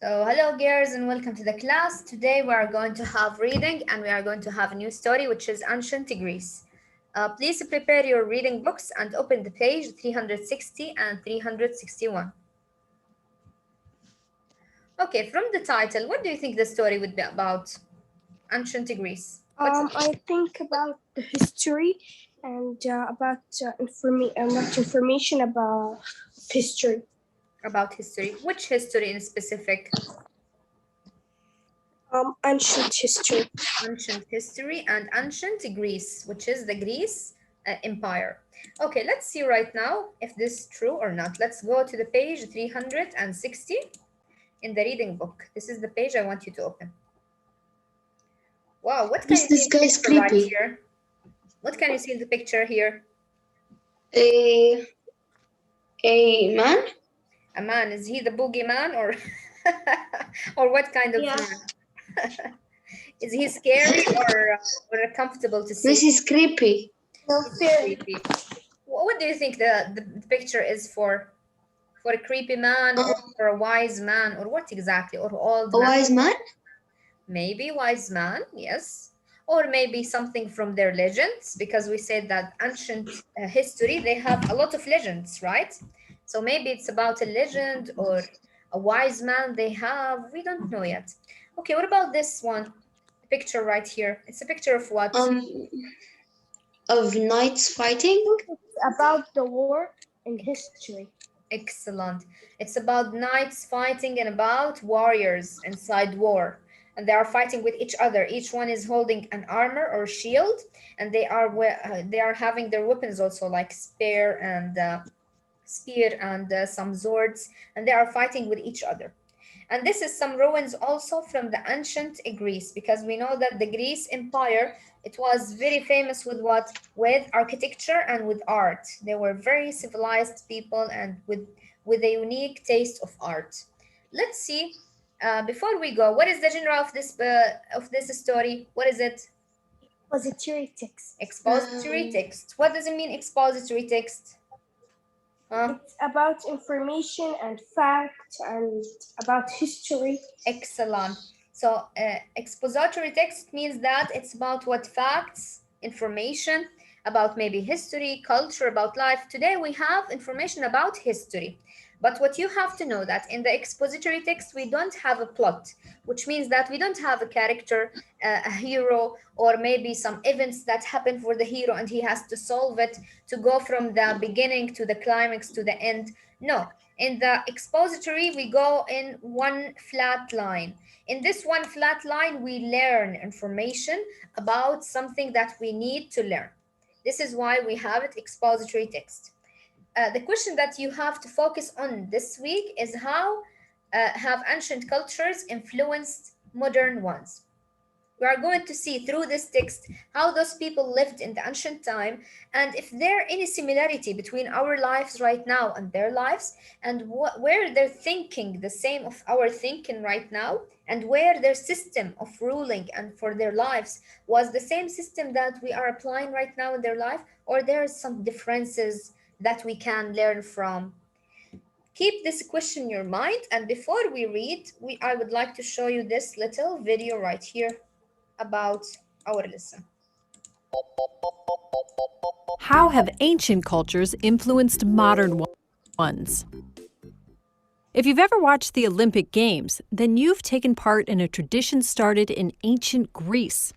So, hello, girls, and welcome to the class. Today, we are going to have reading and we are going to have a new story, which is Ancient Greece. Please prepare your reading books and open the page 360 and 361. Okay, from the title, what do you think the story would be about? Ancient Greece. I think about the history and about much information about history. About history. Which history in specific? Ancient history. Ancient history and ancient Greece, which is the Greece Empire. Okay, let's see right now if this is true or not. Let's go to the page 360 in the reading book. This is the page I want you to open. Wow, what can you see in the picture right here? What can you see in the picture here? A man? A man. Is he the boogeyman or or what kind of man? Is he scary or comfortable to see? This is creepy. Creepy. What do you think the picture is for? For a creepy man or for a wise man or what exactly? Or old man? A wise man? Maybe wise man, yes. Or maybe something from their legends, because we said that ancient history, they have a lot of legends, right? So maybe it's about a legend or a wise man they have. We don't know yet. Okay, what about this one? The picture right here. It's a picture of what? Of knights fighting? It's about the war in history. Excellent. It's about knights fighting and about warriors inside war. And they are fighting with each other. Each one is holding an armor or shield, and they are having their weapons also, like spear and some swords, and they are fighting with each other. And this is some ruins also from the ancient Greece, because we know that the Greece Empire, it was very famous with what? With architecture and with art. They were very civilized people and with a unique taste of art. Let's see. Before we go, what is the genre of this story? What is it? Expository text. Expository text. What does it mean, expository text? It's about information and fact and about history. Excellent. So expository text means that it's about what? Facts, information about maybe history, culture, about life. Today we have information about history. But what you have to know that in the expository text, we don't have a plot, which means that we don't have a character, a hero, or maybe some events that happen for the hero and he has to solve it to go from the beginning to the climax to the end. No, in the expository, we go in one flat line. In this one flat line, we learn information about something that we need to learn. This is why we have it expository text. The question that you have to focus on this week is how have ancient cultures influenced modern ones? We are going to see through this text how those people lived in the ancient time and if there are any similarity between our lives right now and their lives, and where they're thinking the same of our thinking right now, and where their system of ruling and for their lives was the same system that we are applying right now in their life, or there are some differences that we can learn from. Keep this question in your mind, and before we read, I would like to show you this little video right here about our lesson. How have ancient cultures influenced modern ones? If you've ever watched the Olympic Games, then you've taken part in a tradition started in ancient Greece.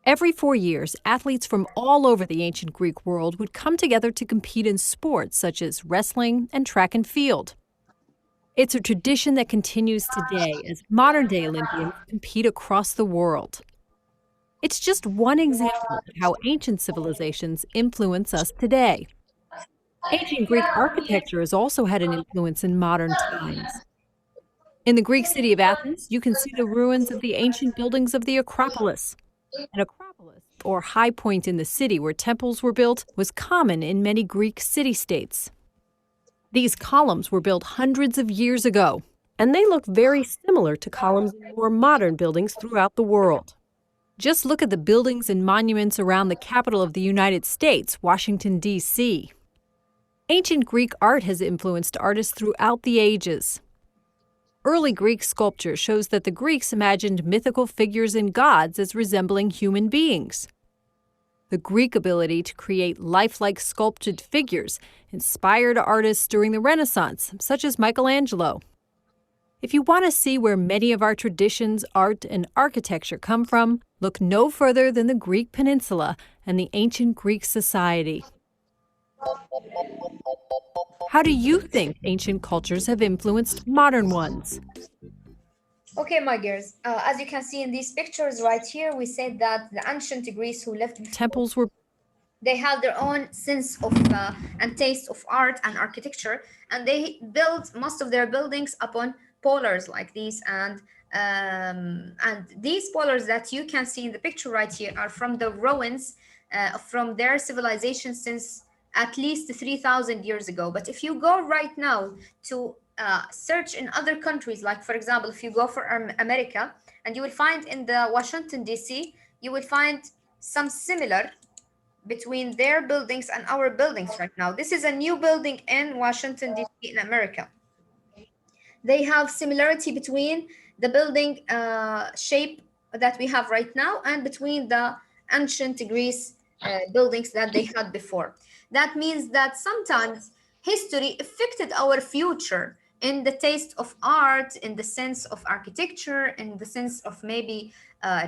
Every 4 years, athletes from all over the ancient Greek world would come together to compete in sports such as wrestling and track and field. It's a tradition that continues today as modern-day Olympians compete across the world. It's just one example of how ancient civilizations influence us today. Ancient Greek architecture has also had an influence in modern times. In the Greek city of Athens, you can see the ruins of the ancient buildings of the Acropolis. An acropolis, or high point in the city where temples were built, was common in many Greek city-states. These columns were built hundreds of years ago, and they look very similar to columns in more modern buildings throughout the world. Just look at the buildings and monuments around the capital of the United States, Washington, D.C. Ancient Greek art has influenced artists throughout the ages. early Greek sculpture shows that the Greeks imagined mythical figures and gods as resembling human beings. The Greek ability to create lifelike sculpted figures inspired artists during the Renaissance, such as Michelangelo. If you want to see where many of our traditions, art, and architecture come from, look no further than the Greek peninsula and the ancient Greek society. How do you think ancient cultures have influenced modern ones? Okay, my girls, as you can see in these pictures right here, we said that the ancient Greece who lived before, Temples were they had their own sense of and taste of art and architecture, and they built most of their buildings upon polars like these. And these polars that you can see in the picture right here are from the ruins from their civilization since at least 3,000 years ago. But if you go right now to search in other countries, like for example, if you go for America, and you will find in the Washington D.C., you will find some similar between their buildings and our buildings right now. This is a new building in Washington, D.C. in America. They have similarity between the building shape that we have right now and between the ancient Greece buildings that they had before. That means that sometimes history affected our future in the taste of art, in the sense of architecture, in the sense of maybe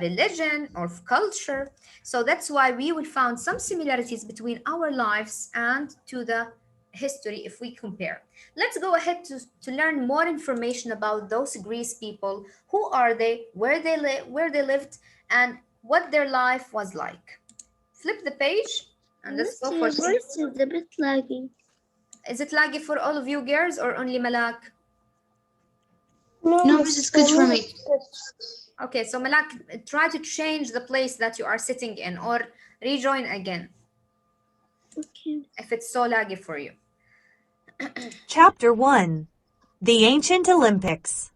religion or of culture. So that's why we will find some similarities between our lives and to the history if we compare. Let's go ahead to learn more information about those Greece people. Who are they, where they lived, and what their life was like. Flip the page and let's go for Your voice is a bit lagging. Is it laggy for all of you girls or only Malak? No, it's good for me. Okay, so Malak, try to change the place that you are sitting in or rejoin again. Okay. If it's so laggy for you. Chapter 1. The Ancient Olympics.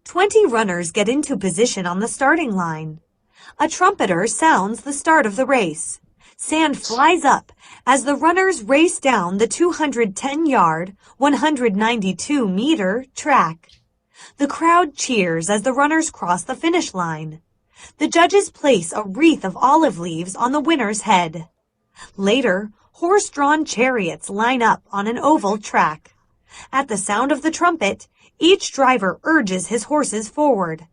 20 runners get into position on the starting line. A trumpeter sounds the start of the race. Sand flies up as the runners race down the 210-yard, 192-meter track. The crowd cheers as the runners cross the finish line. The judges place a wreath of olive leaves on the winner's head. Later, horse-drawn chariots line up on an oval track. At the sound of the trumpet, each driver urges his horses forward.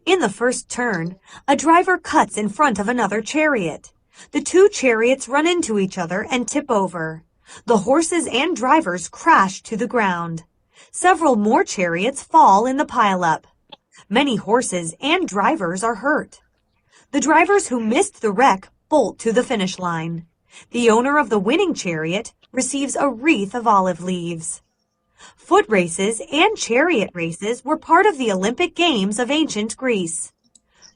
In the first turn, a driver cuts in front of another chariot. The two chariots run into each other and tip over. The horses and drivers crash to the ground. Several more chariots fall in the pileup. Many horses and drivers are hurt. The drivers who missed the wreck bolt to the finish line. The owner of the winning chariot receives a wreath of olive leaves. Foot races and chariot races were part of the Olympic Games of ancient Greece.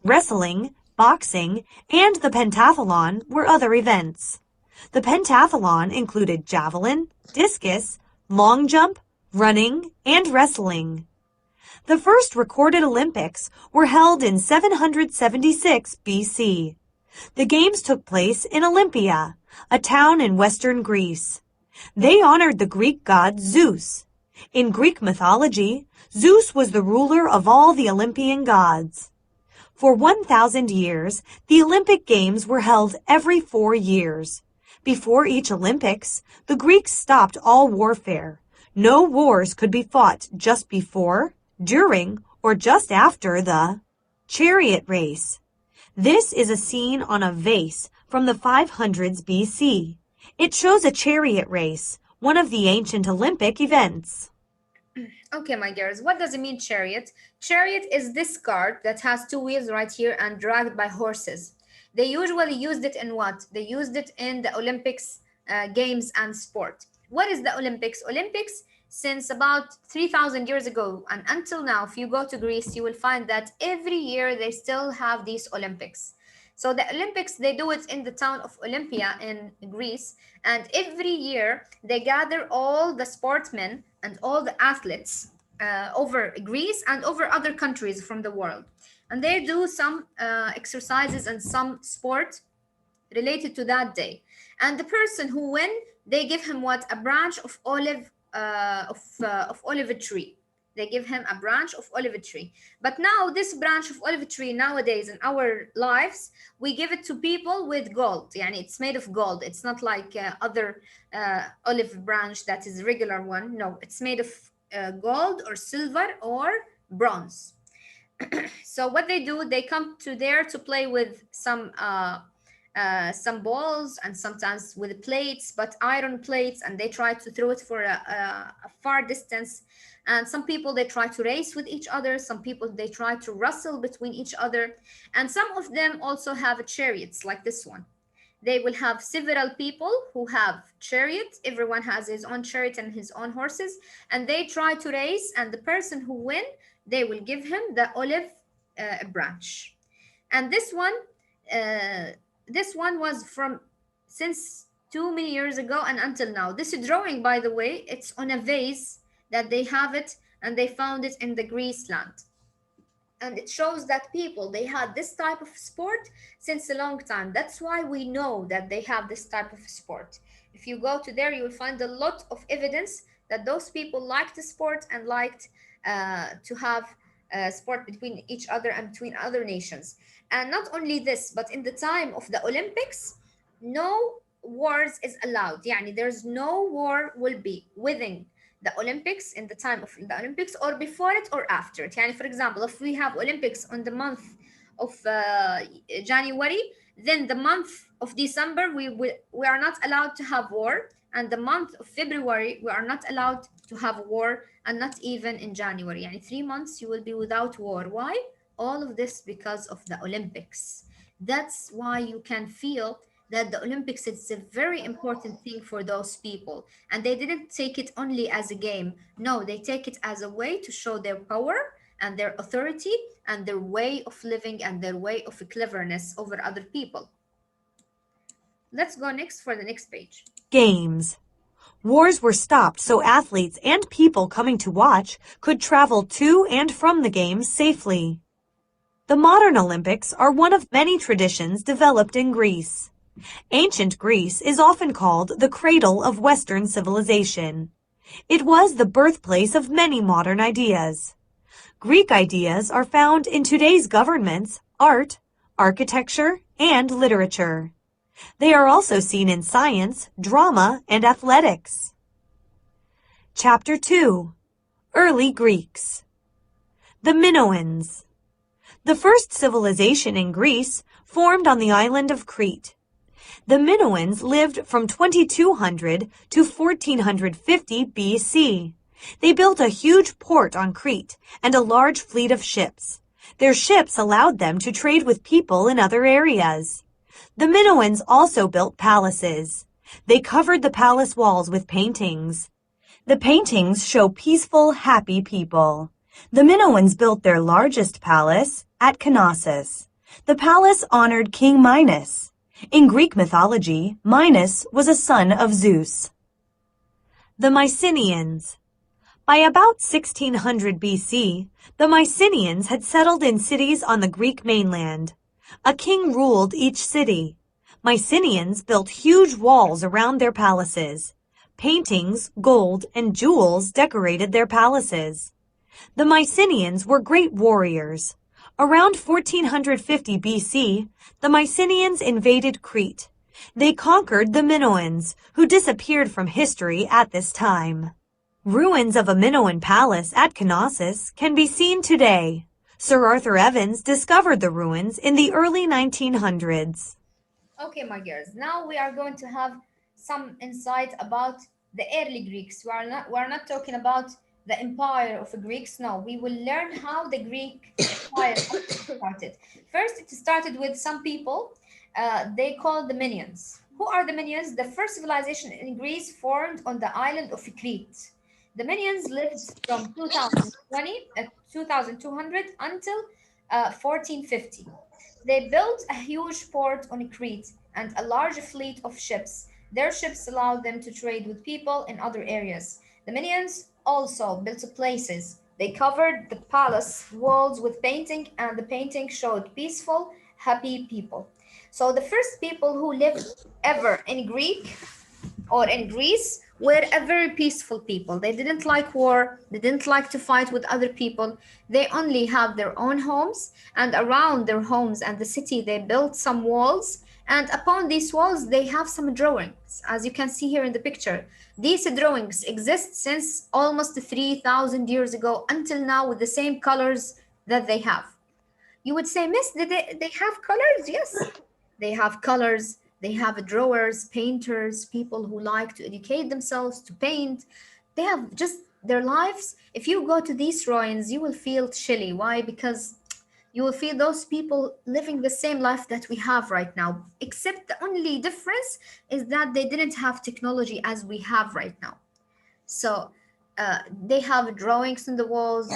Wrestling, boxing, and the pentathlon were other events. The pentathlon included javelin, discus, long jump, running, and wrestling. The first recorded Olympics were held in 776 BC. The games took place in Olympia, a town in western Greece. They honored the Greek god Zeus. In Greek mythology, Zeus was the ruler of all the Olympian gods. For 1,000 years, the Olympic Games were held every 4 years. Before each Olympics, the Greeks stopped all warfare. No wars could be fought just before, during, or just after the chariot race. This is a scene on a vase from the 500s BC. It shows a chariot race, one of the ancient Olympic events. Okay, my girls, what does it mean, chariot? Chariot is this cart that has two wheels right here and dragged by horses. They usually used it in what? They used it in the Olympics games and sport. What is the Olympics? Olympics, since about 3,000 years ago and until now, if you go to Greece, you will find that every year they still have these Olympics. So the Olympics, they do it in the town of Olympia in Greece. And every year they gather all the sportsmen and all the athletes over Greece and over other countries from the world. And they do some exercises and some sport related to that day. And the person who win, they give him what? A branch of olive tree. They give him a branch of olive tree. But now this branch of olive tree nowadays in our lives, we give it to people with gold. Yani it's made of gold. It's not like other olive branch that is regular one. No, it's made of gold or silver or bronze. So what they do, they come to there to play with some balls and sometimes with plates, but iron plates, and they try to throw it for a far distance. And some people, they try to race with each other. Some people, they try to wrestle between each other. And some of them also have chariots like this one. They will have several people who have chariots. Everyone has his own chariot and his own horses, and they try to race. And the person who win, they will give him the olive branch. And uh, this one was from since too many years ago and until now. This drawing, by the way, it's on a vase that they have it, and they found it in the Greece land. And it shows that people, they had this type of sport since a long time. That's why we know that they have this type of sport. If you go to there, you will find a lot of evidence that those people liked the sport and liked to have sport between each other and between other nations. And not only this, but in the time of the Olympics, no wars is allowed. Yani there's no war will be within the Olympics, in the time of the Olympics, or before it or after it. Yani, for example, if we have Olympics on the month of January, then the month of December we are not allowed to have war, and the month of February we are not allowed to have war, and not even in January. Yani 3 months you will be without war. Why? All of this because of the Olympics. That's why you can feel that the Olympics is a very important thing for those people. And they didn't take it only as a game. No, they take it as a way to show their power and their authority and their way of living and their way of cleverness over other people. Let's go next for the next page. Games. Wars were stopped so athletes and people coming to watch could travel to and from the games safely. The modern Olympics are one of many traditions developed in Greece. Ancient Greece is often called the cradle of Western civilization. It was the birthplace of many modern ideas. Greek ideas are found in today's governments, art, architecture, and literature. They are also seen in science, drama, and athletics. Chapter 2. Early Greeks. The Minoans. The first civilization in Greece formed on the island of Crete. The Minoans lived from 2200 to 1450 BC. They built a huge port on Crete and a large fleet of ships. Their ships allowed them to trade with people in other areas. The Minoans also built palaces. They covered the palace walls with paintings. The paintings show peaceful, happy people. The Minoans built their largest palace at Knossos. The palace honored King Minos. In Greek mythology, Minos was a son of Zeus. The Mycenaeans. By about 1600 BC, the Mycenaeans had settled in cities on the Greek mainland. A king ruled each city. Mycenaeans built huge walls around their palaces. Paintings, gold, and jewels decorated their palaces. The Mycenaeans were great warriors. Around 1450 BC, the Mycenaeans invaded Crete. They conquered the Minoans, who disappeared from history at this time. Ruins of a Minoan palace at Knossos can be seen today. Sir Arthur Evans discovered the ruins in the early 1900s. Okay, my girls, now we are going to have some insight about the early Greeks. We are not talking about the empire of the Greeks. No, we will learn how the Greek empire started. First, it started with some people they called the Minions. Who are the Minions? The first civilization in Greece formed on the island of Crete. The Minions lived from 2200 until 1450. They built a huge port on Crete and a large fleet of ships. Their ships allowed them to trade with people in other areas. The Minions also built places. They covered the palace walls with painting, and the painting showed peaceful, happy people. So the first people who lived ever in Greek or in Greece were a very peaceful people. They didn't like war, they didn't like to fight with other people. They only have their own homes, and around their homes and the city, they built some walls. And upon these walls, they have some drawings, as you can see here in the picture. These drawings exist since almost 3,000 years ago until now with the same colors that they have. You would say, Miss, they have colors? Yes, they have colors. They have drawers, painters, people who like to educate themselves, to paint. They have just their lives. If you go to these ruins, you will feel chilly. Why? Because you will feel those people living the same life that we have right now, except the only difference is that they didn't have technology as we have right now. So they have drawings on the walls.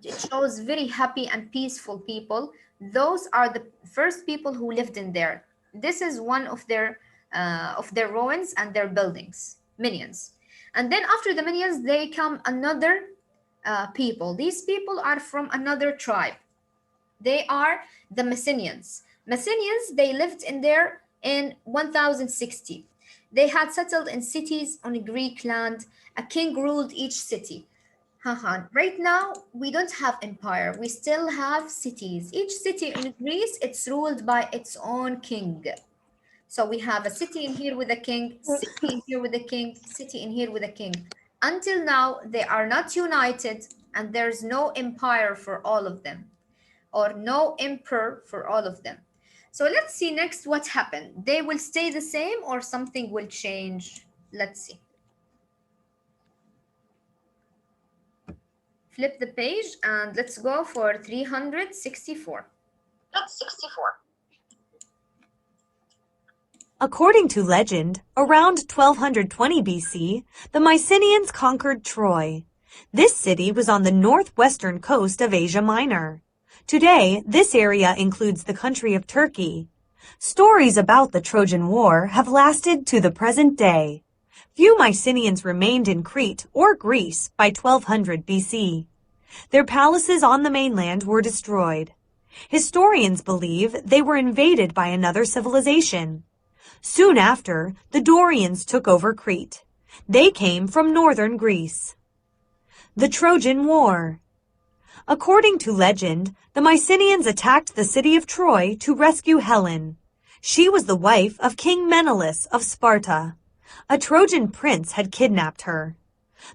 It shows very happy and peaceful people. Those are the first people who lived in there. This is one of their ruins and their buildings, minions. And then after the minions, they come another people. These people are from another tribe. They are the Messenians. Messenians, they lived in there in 1060. They had settled in cities on Greek land. A king ruled each city. Haha. Right now, we don't have empire. We still have cities. Each city in Greece, it's ruled by its own king. So we have a city in here with a king, city in here with a king, city in here with a king. Until now, they are not united, and there's no empire for all of them, or no emperor for all of them. So let's see next what happened. They will stay the same or something will change. Let's see. Flip the page and let's go for 364. That's 64. According to legend, around 1220 BC, the Mycenaeans conquered Troy. This city was on the northwestern coast of Asia Minor. Today, this area includes the country of Turkey. Stories about the Trojan War have lasted to the present day. Few Mycenaeans remained in Crete or Greece by 1200 BC. Their palaces on the mainland were destroyed. Historians believe they were invaded by another civilization. Soon after, the Dorians took over Crete. They came from northern Greece. The Trojan War. According to legend, the Mycenaeans attacked the city of Troy to rescue Helen. She was the wife of King Menelaus of Sparta. A Trojan prince had kidnapped her.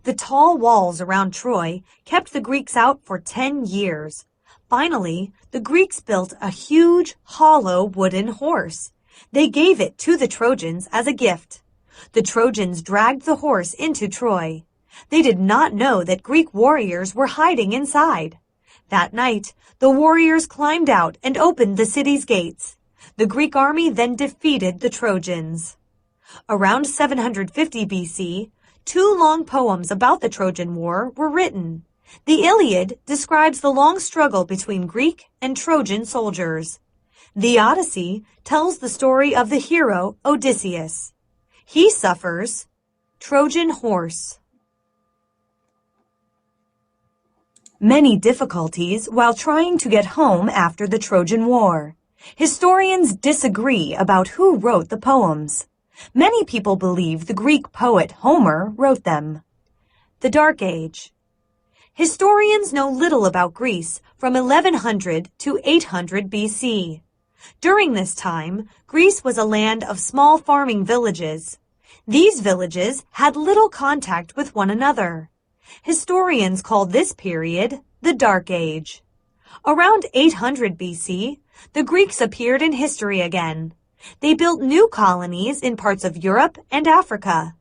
The tall walls around Troy kept the Greeks out for 10 years. Finally, the Greeks built a huge, hollow wooden horse. They gave it to the Trojans as a gift. The Trojans dragged the horse into Troy. They did not know that Greek warriors were hiding inside. That night, the warriors climbed out and opened the city's gates. The Greek army then defeated the Trojans. Around 750 BC, 2 long poems about the Trojan War were written. The Iliad describes the long struggle between Greek and Trojan soldiers. The Odyssey tells the story of the hero Odysseus. He suffers Trojan horse. Many difficulties while trying to get home after the Trojan War. Historians disagree about who wrote the poems. Many people believe the Greek poet Homer wrote them. The Dark Age. Historians know little about Greece from 1100 to 800 BC. During this time, Greece was a land of small farming villages. These villages had little contact with one another. Historians call this period the Dark Age. Around 800 BC, the Greeks appeared in history again. They built new colonies in parts of Europe and Africa.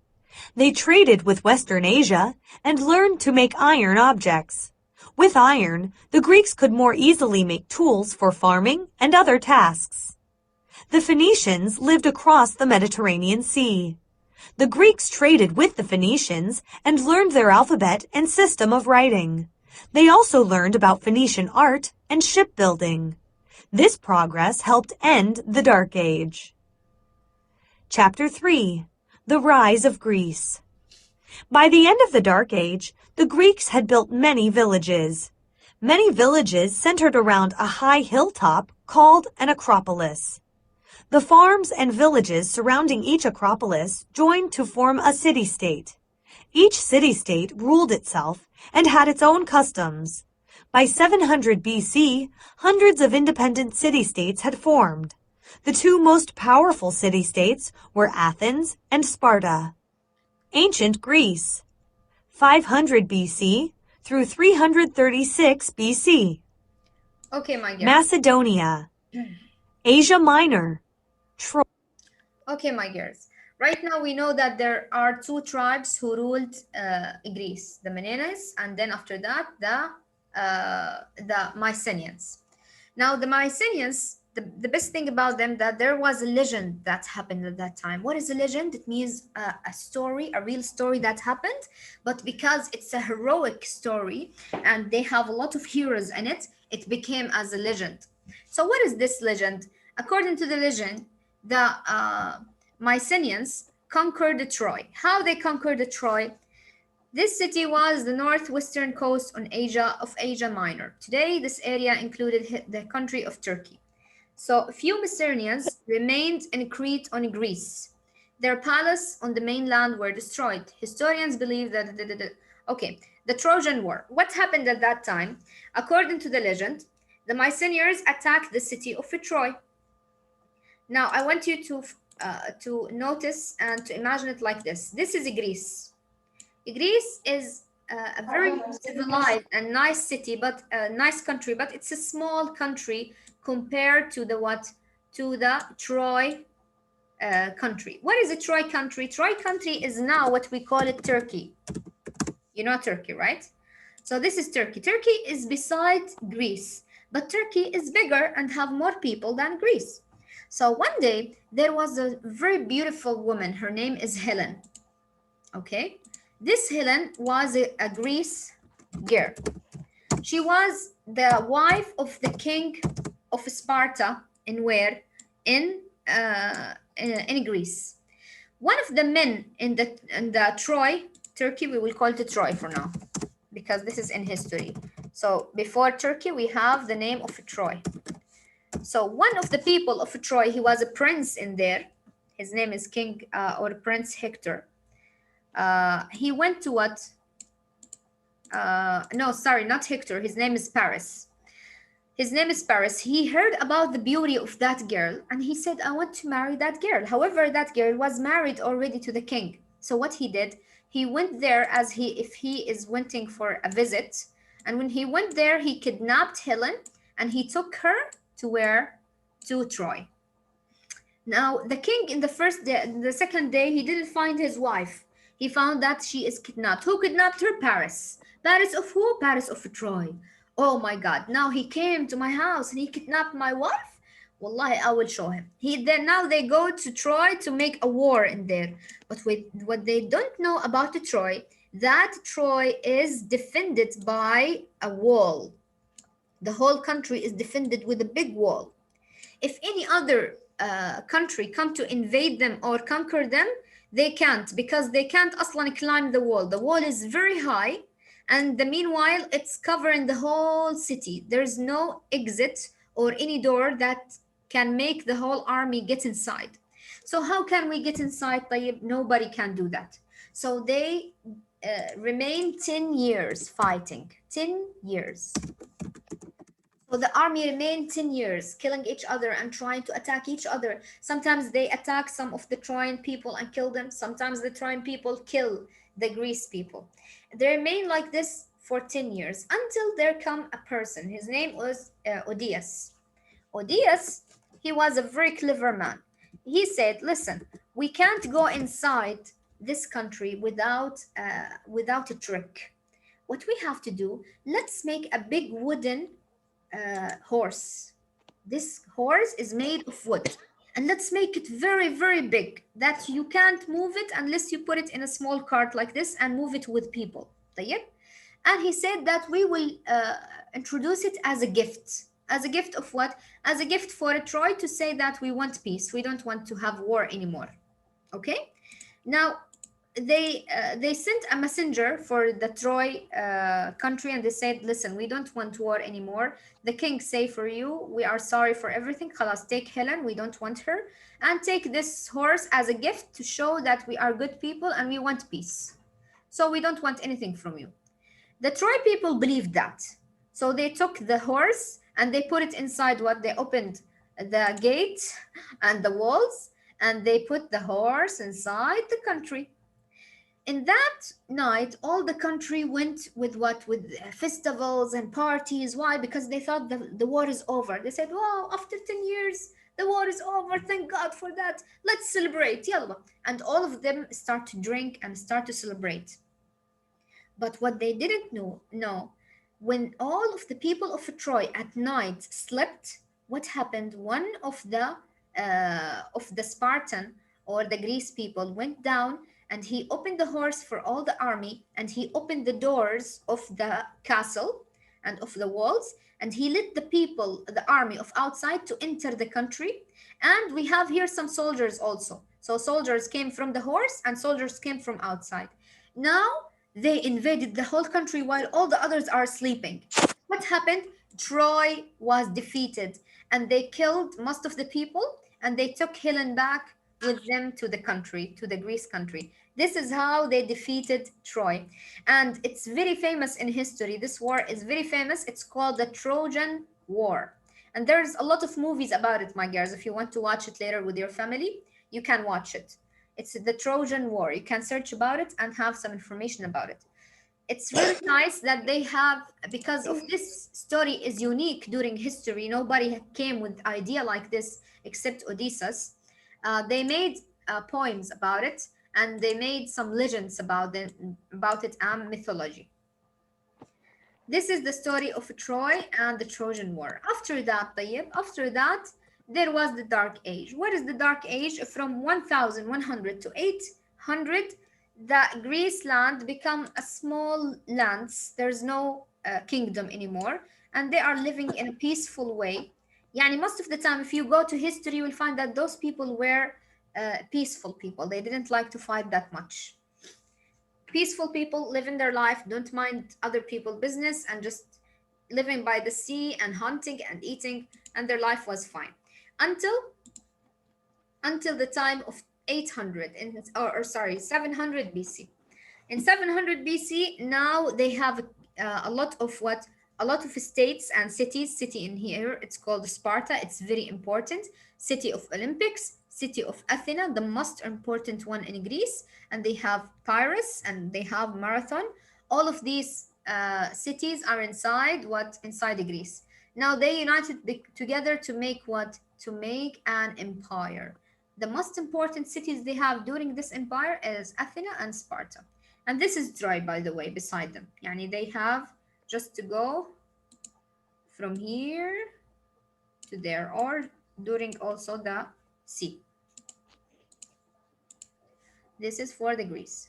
They traded with Western Asia and learned to make iron objects. With iron, the Greeks could more easily make tools for farming and other tasks. The Phoenicians lived across the Mediterranean Sea. The Greeks traded with the Phoenicians and learned their alphabet and system of writing. They also learned about Phoenician art and shipbuilding. This progress helped end the Dark Age. Chapter 3. The Rise of Greece. By the end of the Dark Age, the Greeks had built many villages. Many villages centered around a high hilltop called an acropolis. The farms and villages surrounding each acropolis joined to form a city-state. Each city-state ruled itself and had its own customs. By 700 BC, hundreds of independent city-states had formed. The two most powerful city-states were Athens and Sparta. Ancient Greece, 500 BC through 336 BC. Okay, my girls. Macedonia, Asia Minor, Troy. Okay, my girls. Right now we know that there are two tribes who ruled Greece, the Manaeans, and then after that the Mycenaeans. Now the Mycenaeans, the best thing about them that there was a legend that happened at that time. What is a legend? It means a story, a real story that happened, but because it's a heroic story and they have a lot of heroes in it, it became as a legend. So what is this legend? According to the legend, the Mycenaeans conquered Troy. How they conquered Troy? This city was the northwestern coast on Asia Minor. Today, this area included the country of Turkey. So, few Mycenaeans remained in Crete on Greece. Their palace on the mainland were destroyed. Historians believe that the Trojan War. What happened at that time? According to the legend, the Mycenaeans attacked the city of Troy. Now, I want you to notice and to imagine it like this. This is Greece. Greece is a very civilized and nice city, but a nice country, but it's a small country compared to the Troy country. What is a Troy country? Troy country is now what we call it Turkey. You know Turkey, right? So this is Turkey. Turkey is beside Greece, but Turkey is bigger and have more people than Greece. So one day there was a very beautiful woman. Her name is Helen. Okay. This Helen was a Greece girl. She was the wife of the king of Sparta in Greece. One of the men in the Troy, Turkey, we will call it Troy for now, because this is in history. So before Turkey, we have the name of Troy. So one of the people of Troy, he was a prince in there. His name is King or Prince Hector. He went to what? No, sorry, not Hector. His name is Paris. His name is Paris. He heard about the beauty of that girl and he said, I want to marry that girl. However, that girl was married already to the king. So what he did, he went there if he is waiting for a visit. And when he went there, he kidnapped Helen and he took her to where? To Troy. Now, the king in the second day, he didn't find his wife. He found that she is kidnapped. Who kidnapped her? Paris. Paris of who? Paris of Troy. Oh my God. Now he came to my house and he kidnapped my wife. Wallahi, I will show him. Now they go to Troy to make a war in there. But what they don't know about the Troy, that Troy is defended by a wall. The whole country is defended with a big wall. If any other country come to invade them or conquer them, they can't, because they can't aslan climb the wall. The wall is very high, and meanwhile it's covering the whole city. There's no exit or any door that can make the whole army get inside. So how can we get inside, Tayyib? Nobody can do that. So they remain 10 years fighting. 10 years. So the army remained 10 years, killing each other and trying to attack each other. Sometimes they attack some of the Trojan people and kill them. Sometimes the Trojan people kill the Greece people. They remain like this for 10 years until there come a person. His name was Odius. Odius, he was a very clever man. He said, listen, we can't go inside this country without a trick. What we have to do, let's make a big wooden horse. This horse is made of wood, and let's make it very, very big that you can't move it unless you put it in a small cart like this and move it with people. And he said that we will introduce it as a gift. As a gift of what? As a gift for Troy, to say that we want peace. We don't want to have war anymore. Okay? Now, they sent a messenger for the Troy country, and they said, listen, we don't want war anymore. The king say for you, we are sorry for everything. Khalas, take Helen, we don't want her, and take this horse as a gift to show that we are good people and we want peace. so we don't want anything from you. The Troy people believed that. So they took the horse and they put it inside what? They opened the gate and the walls and they put the horse inside the country. In that night, all the country went with what? With festivals and parties. Why? Because they thought the war is over. They said, wow, after 10 years, the war is over. Thank God for that. Let's celebrate. Yalla. And all of them start to drink and start to celebrate. But what they didn't know, when all of the people of Troy at night slept, what happened? One of the Spartan or the Greece people went down and he opened the horse for all the army and he opened the doors of the castle and of the walls and he let the people, the army of outside to enter the country. And we have here some soldiers also. So soldiers came from the horse and soldiers came from outside. Now they invaded the whole country while all the others are sleeping. What happened? Troy was defeated and they killed most of the people and they took Helen back with them to the country, to the Greece country. This is how they defeated Troy. And it's very famous in history. This war is very famous. It's called the Trojan War. And there's a lot of movies about it, my girls. If you want to watch it later with your family, you can watch it. It's the Trojan War. You can search about it and have some information about it. It's really nice that they have, because of this story is unique during history. Nobody came with idea like this except Odysseus. They made poems about it and they made some legends about it and mythology. This is the story of Troy and the Trojan War. After that, Tayyib, after that, there was the Dark Age. What is the Dark Age? From 1100 to 800, the Greece land become a small lands. There's no kingdom anymore, and they are living in a peaceful way. Yani most of the time, if you go to history, you will find that those people were peaceful people. They didn't like to fight that much. Peaceful people living their life, don't mind other people's business, and just living by the sea and hunting and eating, and their life was fine until the time of 800 or sorry 700 BC. In 700 BC, now they have a lot of what? A lot of states and cities. City in here, it's called Sparta. It's very important. City of Olympics, city of Athena, the most important one in Greece. And they have Pyrrhus and they have Marathon. All of these cities are inside what? Inside Greece. Now they united together to make what? To make an empire. The most important cities they have during this empire is Athena and Sparta. And this is Troy, by the way, beside them. Yani they have just to go from here to there, or during also the sea. This is for the Greece.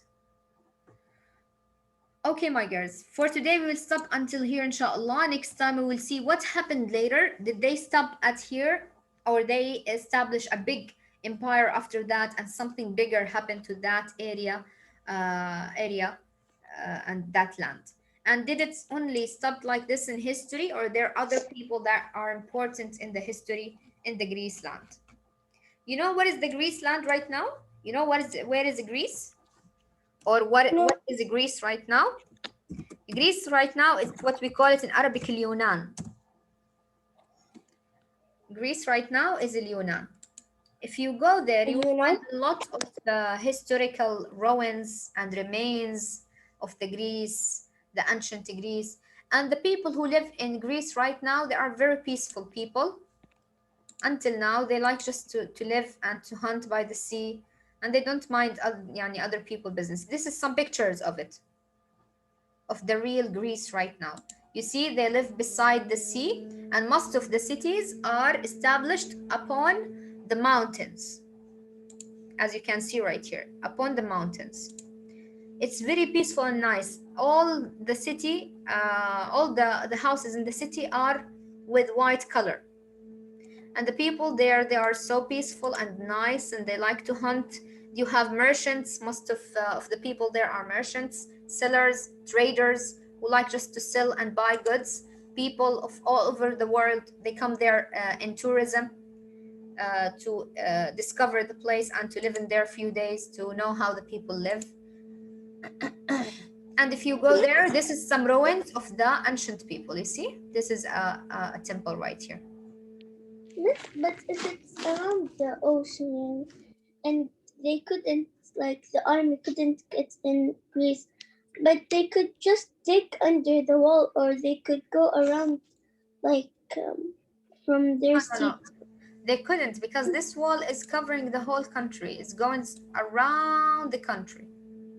Okay, my girls, for today we will stop until here, inshallah. Next time we will see what happened later. Did they stop at here, or they establish a big empire after that and something bigger happened to that area and that land? And did it only stop like this in history, or there are other people that are important in the history in the Greece land? You know what is the Greece land right now? You know where is Greece? Or what is Greece right now? Greece right now is what we call it in Arabic Yunan. Greece right now is Yunan. If you go there, you will find a lot of the historical ruins and remains of the Greece, the ancient Greece. And the people who live in Greece right now, they are very peaceful people. Until now, they like just to live and to hunt by the sea, and they don't mind other people business. This is some pictures of it, of the real Greece right now. You see, they live beside the sea, and most of the cities are established upon the mountains, as you can see right here, upon the mountains. It's very peaceful and nice. All the city, all the houses in the city are with white color. And the people there, they are so peaceful and nice, and they like to hunt. You have merchants. Most of the people there are merchants, sellers, traders who like just to sell and buy goods. People of all over the world, they come there in tourism to discover the place and to live in there a few days to know how the people live. And if you go there, this is some ruins of the ancient people. You see, this is a temple right here. But if it's around the ocean and they couldn't, like the army couldn't get in Greece, but they could just dig under the wall, or they could go around, like from their No, no, street. no. They couldn't, because this wall is covering the whole country. It's going around the country,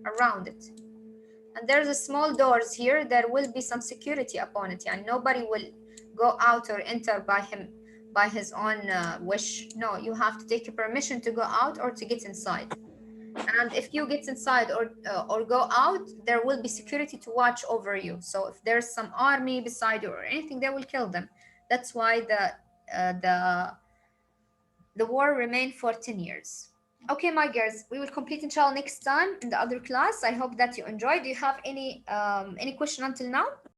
around it. And there's a small doors here. There will be some security upon it, and nobody will go out or enter by his own wish. No, you have to take a permission to go out or to get inside. And if you get inside or go out, there will be security to watch over you. So if there's some army beside you or anything, they will kill them. That's why the war remained for 10 years. Okay, my girls, we will complete inshallah next time in the other class. I hope that you enjoyed. Do you have any question until now?